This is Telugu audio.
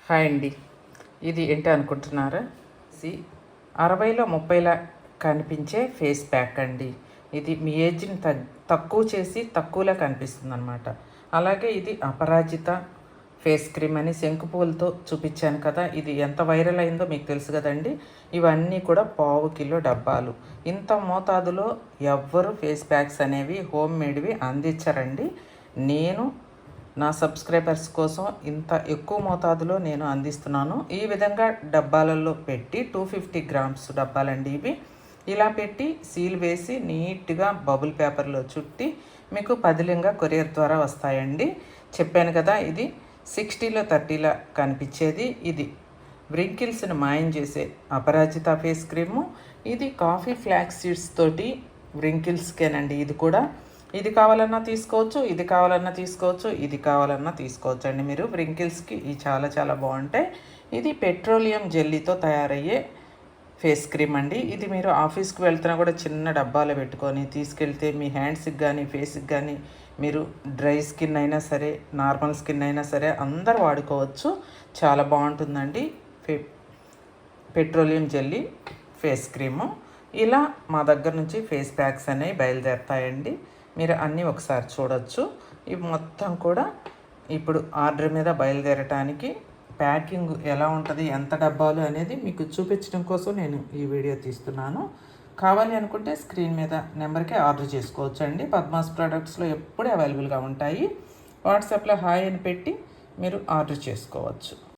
హాయ్ అండి. ఇది ఏంటి అనుకుంటున్నారా? ఇది 60లో 30లా కనిపించే ఫేస్ ప్యాక్ అండి. ఇది మీ ఏజ్ని తక్కువ చేసి తక్కువలా కనిపిస్తుంది అనమాట. అలాగే ఇది అపరాజిత ఫేస్ క్రీమ్ అని శంకుపూలతో చూపించాను కదా, ఇది ఎంత వైరల్ అయిందో మీకు తెలుసు కదండి. ఇవన్నీ కూడా పావు కిలో డబ్బాలు. ఇంత మోతాదులో ఎవ్వరు ఫేస్ ప్యాక్స్ అనేవి హోమ్ మేడ్వి అందించరండి. నేను నా సబ్స్క్రైబర్స్ కోసం ఇంత ఎక్కువ మోతాదులో నేను అందిస్తున్నాను. ఈ విధంగా డబ్బాలలో పెట్టి 250 గ్రామ్స్ డబ్బాలండి ఇవి. ఇలా పెట్టి సీల్ వేసి నీట్గా బబుల్ పేపర్లో చుట్టి మీకు పదిలంగా కొరియర్ ద్వారా వస్తాయండి. చెప్పాను కదా, ఇది 60లో 30లా కనిపించేది. ఇది వ్రింకిల్స్ని మాయం చేసే అపరాజిత ఫేస్ క్రీము. ఇది కాఫీ ఫ్లాక్స్ సీడ్స్ తోటి వ్రింకిల్స్కేనండి. ఇది కావాలన్నా తీసుకోవచ్చు, ఇది కావాలన్నా తీసుకోవచ్చు, ఇది కావాలన్నా తీసుకోవచ్చు అండి. మీరు వ్రింకిల్స్కి ఇవి చాలా చాలా బాగుంటాయి. ఇది పెట్రోలియం జెల్లీతో తయారయ్యే ఫేస్ క్రీమ్ అండి. ఇది మీరు ఆఫీస్కి వెళ్తున్నా కూడా చిన్న డబ్బాలో పెట్టుకొని తీసుకెళ్తే మీ హ్యాండ్స్కి కానీ ఫేస్కి కానీ మీరు డ్రై స్కిన్ అయినా సరే నార్మల్ స్కిన్ అయినా సరే అందరు వాడుకోవచ్చు. చాలా బాగుంటుందండి పెట్రోలియం జెల్లీ ఫేస్ క్రీము. ఇలా మా దగ్గర నుంచి ఫేస్ ప్యాక్స్ అనేవి బయలుదేరుతాయండి. మీరు అన్నీ ఒకసారి చూడొచ్చు. ఇవి మొత్తం కూడా ఇప్పుడు ఆర్డర్ మీద బయలుదేరటానికి ప్యాకింగ్ ఎలా ఉంటుంది, ఎంత డబ్బాలు అనేది మీకు చూపించడం కోసం నేను ఈ వీడియో తీస్తున్నాను. కావాలి అనుకుంటే స్క్రీన్ మీద నెంబర్కి ఆర్డర్ చేసుకోవచ్చు అండి. పద్మాస్ ప్రోడక్ట్స్లో ఎప్పుడూ అవైలబుల్గా ఉంటాయి. వాట్సాప్లో హాయ్ అని పెట్టి మీరు ఆర్డర్ చేసుకోవచ్చు.